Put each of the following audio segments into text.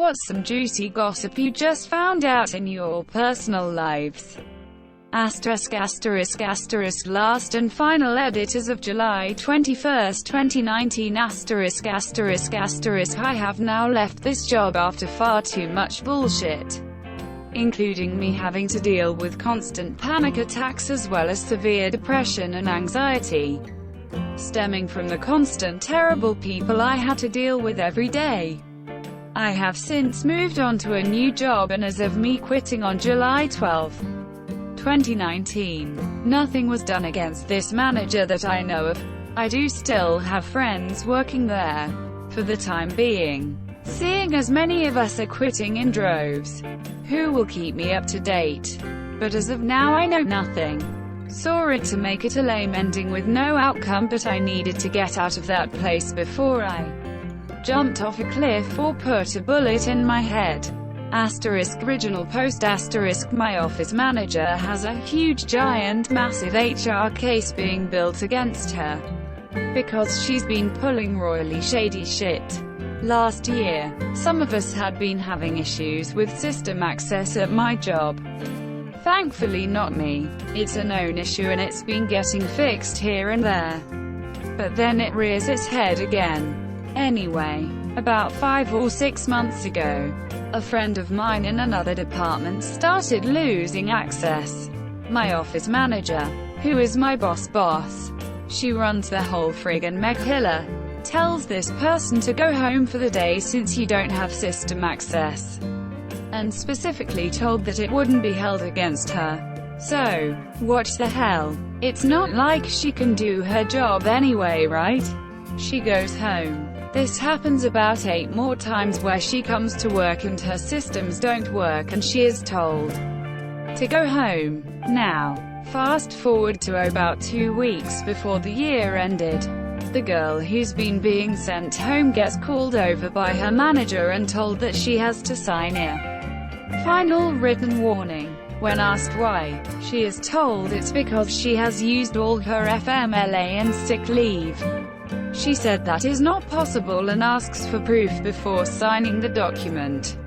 What's some juicy gossip you just found out in your personal lives? Asterisk asterisk asterisk last and final edit as of July 21, 2019 asterisk asterisk asterisk I have now left this job after far too much bullshit, including me having to deal with constant panic attacks as well as severe depression and anxiety, stemming from the constant terrible people I had to deal with every day. I have since moved on to a new job, and as of me quitting on July 12, 2019, nothing was done against this manager that I know of. I do still have friends working there, for the time being, seeing as many of us are quitting in droves, who will keep me up to date. But as of now I know nothing. Saw it to make it a lame ending with no outcome, but I needed to get out of that place before I jumped off a cliff or put a bullet in my head. Asterisk original post asterisk my office manager has a huge giant massive HR case being built against her because she's been pulling royally shady shit. Last year, some of us had been having issues with system access at my job. Thankfully not me. It's a known issue and it's been getting fixed here and there. But then it rears its head again. Anyway, about 5 or 6 months ago, a friend of mine in another department started losing access. My office manager, who is my boss, she runs the whole friggin' Megilla, tells this person to go home for the day since you don't have system access, and specifically told that it wouldn't be held against her. So, what the hell? It's not like she can do her job anyway, right? She goes home. This happens about 8 more times where she comes to work and her systems don't work and she is told to go home. Now, fast forward to about 2 weeks before the year ended. The girl who's been being sent home gets called over by her manager and told that she has to sign a final written warning. When asked why, she is told it's because she has used all her FMLA and sick leave. She said that is not possible and asks for proof before signing the document.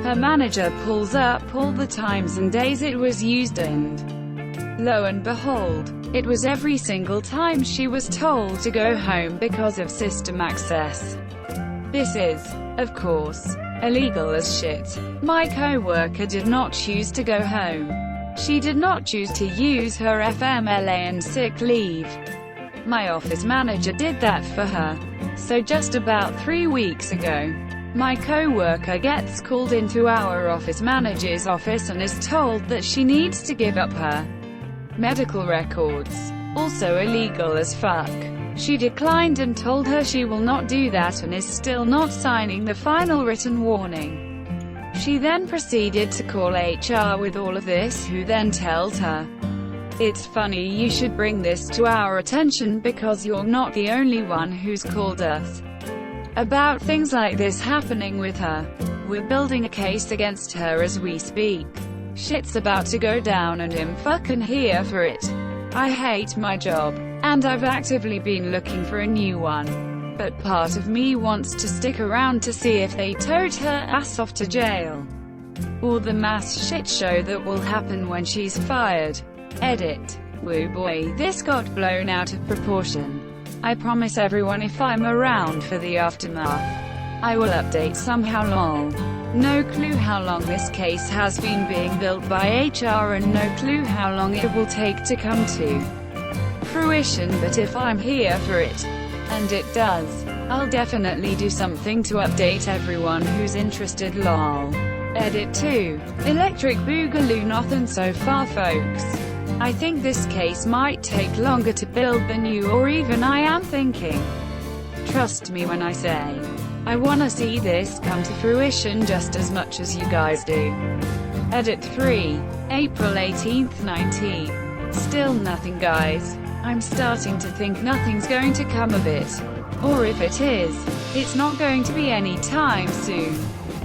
Her manager pulls up all the times and days it was used, and lo and behold, it was every single time she was told to go home because of system access. This is, of course, illegal as shit. My co-worker did not choose to go home. She did not choose to use her FMLA and sick leave. My office manager did that for her. So just about 3 weeks ago, my co-worker gets called into our office manager's office and is told that she needs to give up her medical records. Also illegal as fuck. She declined and told her she will not do that and is still not signing the final written warning. She then proceeded to call HR with all of this, who then tells her, "It's funny you should bring this to our attention because you're not the only one who's called us about things like this happening with her. We're building a case against her as we speak. Shit's about to go down and I'm fucking here for it. I hate my job, and I've actively been looking for a new one. But part of me wants to stick around to see if they tote her ass off to jail, or the mass shit show that will happen when she's fired." Edit. Woo boy, this got blown out of proportion. I promise everyone if I'm around for the aftermath, I will update somehow lol. No clue how long this case has been being built by HR and no clue how long it will take to come to fruition, but if I'm here for it, and it does, I'll definitely do something to update everyone who's interested lol. Edit 2. Electric Boogaloo. Nothing so far folks. I think this case might take longer to build than you or even I am thinking. Trust me when I say, I wanna see this come to fruition just as much as you guys do. Edit 3. April 18th 19. Still nothing guys. I'm starting to think nothing's going to come of it. Or if it is, it's not going to be any time soon.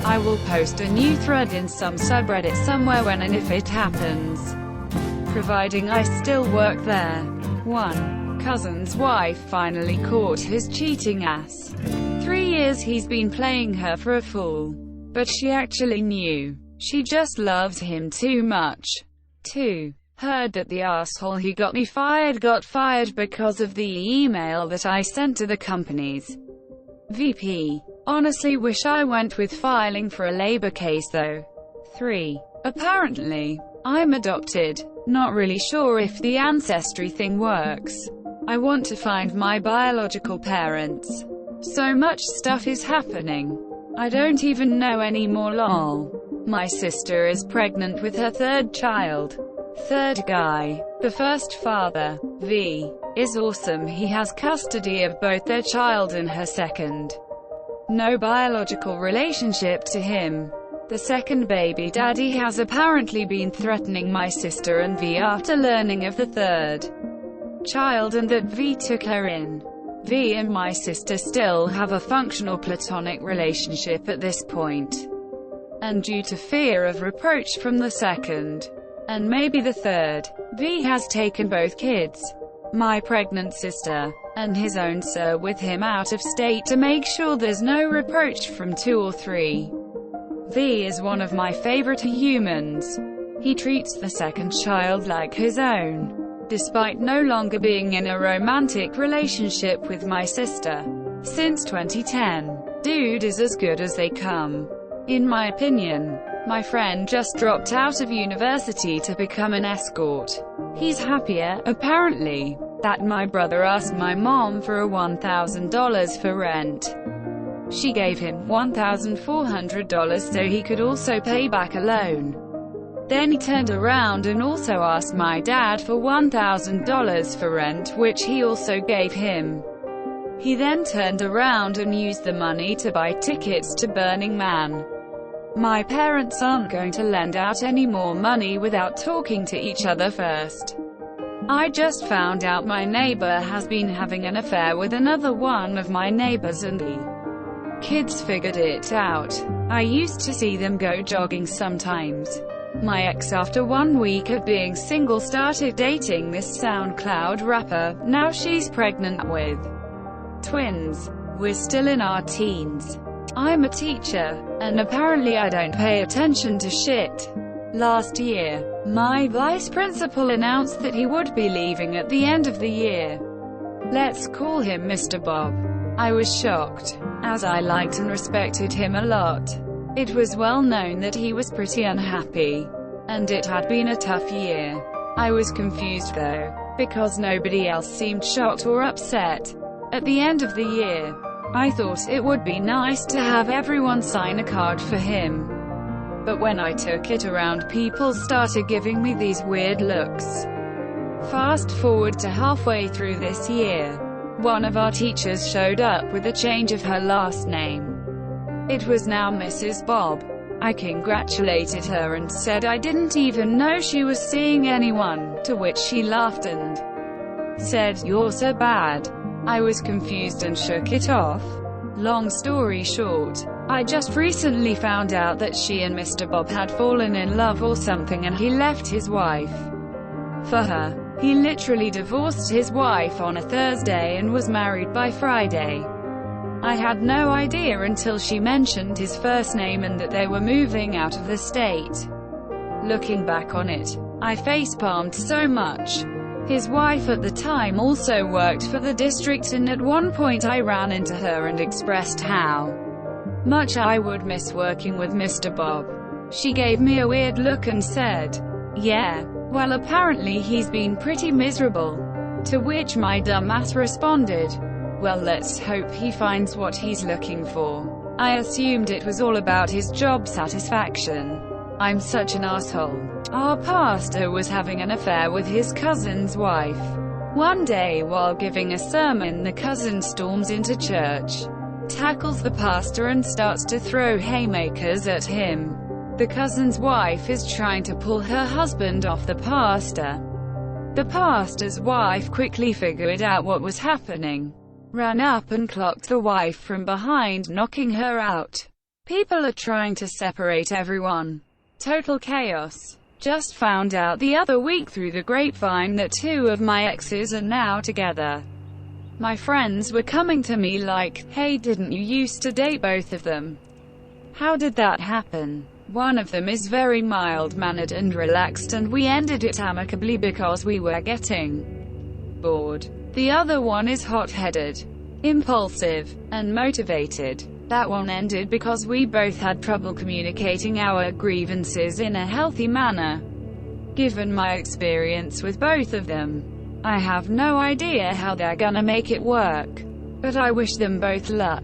I will post a new thread in some subreddit somewhere when and if it happens, providing I still work there. 1. Cousin's wife finally caught his cheating ass. 3 years he's been playing her for a fool. but she actually knew. She just loves him too much. 2. Heard that the asshole who got me fired got fired because of the email that I sent to the company's VP. Honestly wish I went with filing for a labor case though. 3. Apparently, I'm adopted. Not really sure if the ancestry thing works. I want to find my biological parents. So much stuff is happening. I don't even know anymore lol. My sister is pregnant with her 3rd child. 3rd guy. The first father, V, is awesome. He has custody of both their child and her 2nd. No biological relationship to him. The 2nd baby daddy has apparently been threatening my sister and V after learning of the 3rd child and that V took her in. V and my sister still have a functional platonic relationship at this point. And due to fear of reproach from the 2nd, and maybe the 3rd, V has taken both kids, my pregnant sister, and his own sir with him out of state to make sure there's no reproach from 2 or 3. V is one of my favorite humans. He treats the 2nd child like his own, despite no longer being in a romantic relationship with my sister. Since 2010, dude is as good as they come. In my opinion, my friend just dropped out of university to become an escort. He's happier, apparently, that my brother asked my mom for a $1,000 for rent. She gave him $1,400 so he could also pay back a loan. Then he turned around and also asked my dad for $1,000 for rent, which he also gave him. He then turned around and used the money to buy tickets to Burning Man. My parents aren't going to lend out any more money without talking to each other first. I just found out my neighbor has been having an affair with another one of my neighbors and the kids figured it out. I used to see them go jogging sometimes. My ex, after 1 week of being single, started dating this SoundCloud rapper. Now she's pregnant with twins. We're still in our teens. I'm a teacher, and apparently I don't pay attention to shit. Last year, my vice principal announced that he would be leaving at the end of the year. Let's call him Mr. Bob. I was shocked, as I liked and respected him a lot. It was well known that he was pretty unhappy, and it had been a tough year. I was confused though, because nobody else seemed shocked or upset. At the end of the year, I thought it would be nice to have everyone sign a card for him. But when I took it around, people started giving me these weird looks. Fast forward to halfway through this year. One of our teachers showed up with a change of her last name. It was now Mrs. Bob. I congratulated her and said I didn't even know she was seeing anyone, to which she laughed and said, "You're so bad." I was confused and shook it off. Long story short, I just recently found out that she and Mr. Bob had fallen in love or something and he left his wife for her. He literally divorced his wife on a Thursday and was married by Friday. I had no idea until she mentioned his first name and that they were moving out of the state. Looking back on it, I facepalmed so much. His wife at the time also worked for the district, and at one point I ran into her and expressed how much I would miss working with Mr. Bob. She gave me a weird look and said, "Yeah, well apparently he's been pretty miserable." To which my dumbass responded, "Well, let's hope he finds what he's looking for." I assumed it was all about his job satisfaction. I'm such an asshole. Our pastor was having an affair with his cousin's wife. One day while giving a sermon, the cousin storms into church, tackles the pastor and starts to throw haymakers at him. The cousin's wife is trying to pull her husband off the pastor. The pastor's wife quickly figured out what was happening, ran up and clocked the wife from behind, knocking her out. People are trying to separate everyone. Total chaos. Just found out the other week through the grapevine that 2 of my exes are now together. My friends were coming to me like, "Hey, didn't you used to date both of them?" How did that happen? One of them is very mild-mannered and relaxed, and we ended it amicably because we were getting bored. The other one is hot-headed, impulsive, and motivated. That one ended because we both had trouble communicating our grievances in a healthy manner. Given my experience with both of them, I have no idea how they're gonna make it work. But I wish them both luck.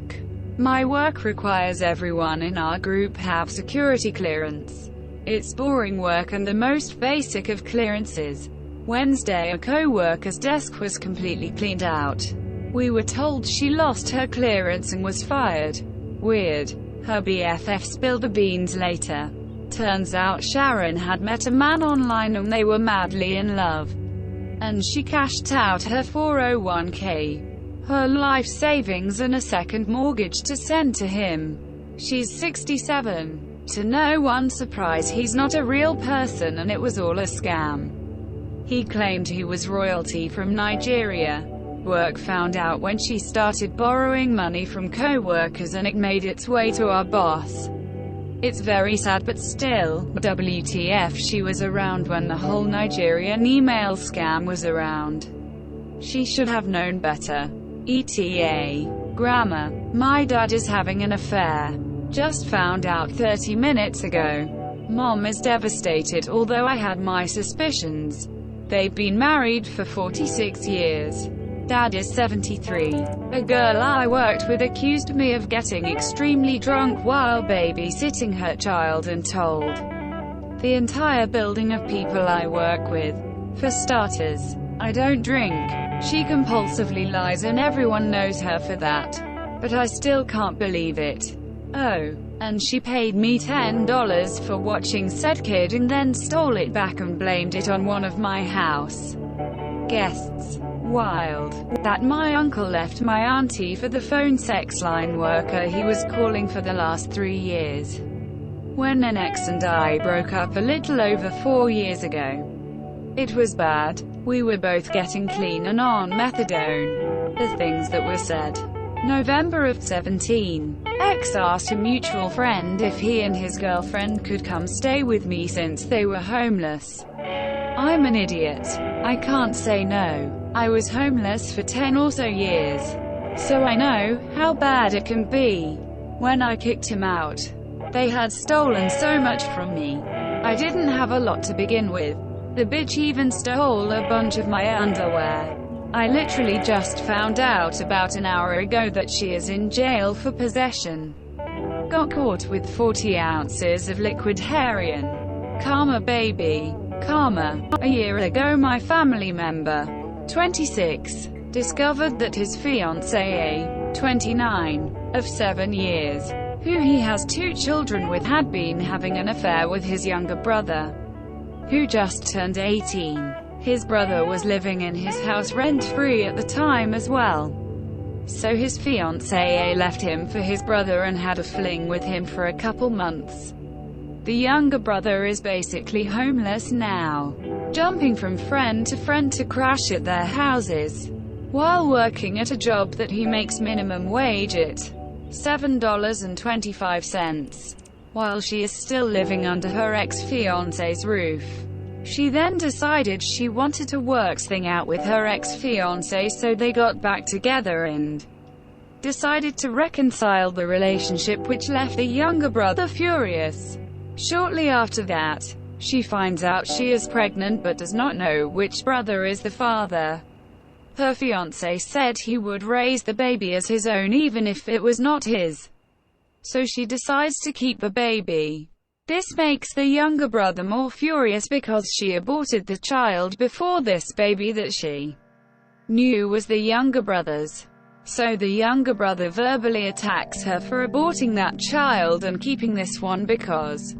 My work requires everyone in our group have security clearance. It's boring work and the most basic of clearances. Wednesday, a co-worker's desk was completely cleaned out. We were told she lost her clearance and was fired. Weird. Her BFF spilled the beans later. Turns out Sharon had met a man online and they were madly in love. And she cashed out her 401k, her life savings and a second mortgage to send to him. She's 67. To no one's surprise, he's not a real person and it was all a scam. He claimed he was royalty from Nigeria. Work found out when she started borrowing money from co-workers and it made its way to our boss. It's very sad, but still, WTF, she was around when the whole Nigerian email scam was around. She should have known better. ETA. Grammar. My dad is having an affair. Just found out 30 minutes ago. Mom is devastated, although I had my suspicions. They've been married for 46 years. Dad is 73. A girl I worked with accused me of getting extremely drunk while babysitting her child and told the entire building of people I work with. For starters, I don't drink. She compulsively lies and everyone knows her for that. But I still can't believe it. Oh, and she paid me $10 for watching said kid and then stole it back and blamed it on one of my house guests. Wild. That my uncle left my auntie for the phone sex line worker he was calling for the last 3 years. When an ex and I broke up a little over 4 years ago. It was bad. We were both getting clean and on methadone. The things that were said. November of 17. Ex asked a mutual friend if he and his girlfriend could come stay with me since they were homeless. I'm an idiot. I can't say no. I was homeless for 10 or so years. So I know how bad it can be. When I kicked him out, they had stolen so much from me. I didn't have a lot to begin with. The bitch even stole a bunch of my underwear. I literally just found out about an hour ago that she is in jail for possession. Got caught with 40 ounces of liquid heroin. Karma baby. Karma. A year ago my family member, 26, discovered that his fiancée, 29, of 7 years, who he has 2 children with, had been having an affair with his younger brother, who just turned 18. His brother was living in his house rent-free at the time as well. So his fiancée left him for his brother and had a fling with him for a couple months. The younger brother is basically homeless now, jumping from friend to crash at their houses, while working at a job that he makes minimum wage at $7.25, while she is still living under her ex-fiancé's roof. She then decided she wanted to work things out with her ex-fiancé, so they got back together and decided to reconcile the relationship, which left the younger brother furious. Shortly after that, she finds out she is pregnant but does not know which brother is the father. Her fiancé said he would raise the baby as his own even if it was not his. So she decides to keep the baby. This makes the younger brother more furious because she aborted the child before this baby that she knew was the younger brother's. So the younger brother verbally attacks her for aborting that child and keeping this one because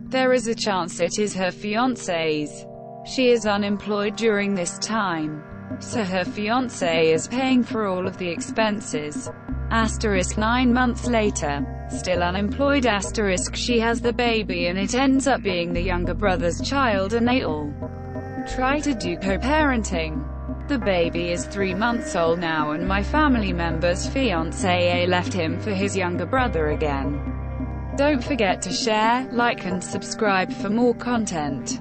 there is a chance it is her fiancé's. She is unemployed during this time, so her fiancé is paying for all of the expenses. Asterisk 9 months later, still unemployed. Asterisk she has the baby and it ends up being the younger brother's child and they all try to do co-parenting. The baby is 3 months old now and my family member's fiancé left him for his younger brother again. Don't forget to share, like and subscribe for more content.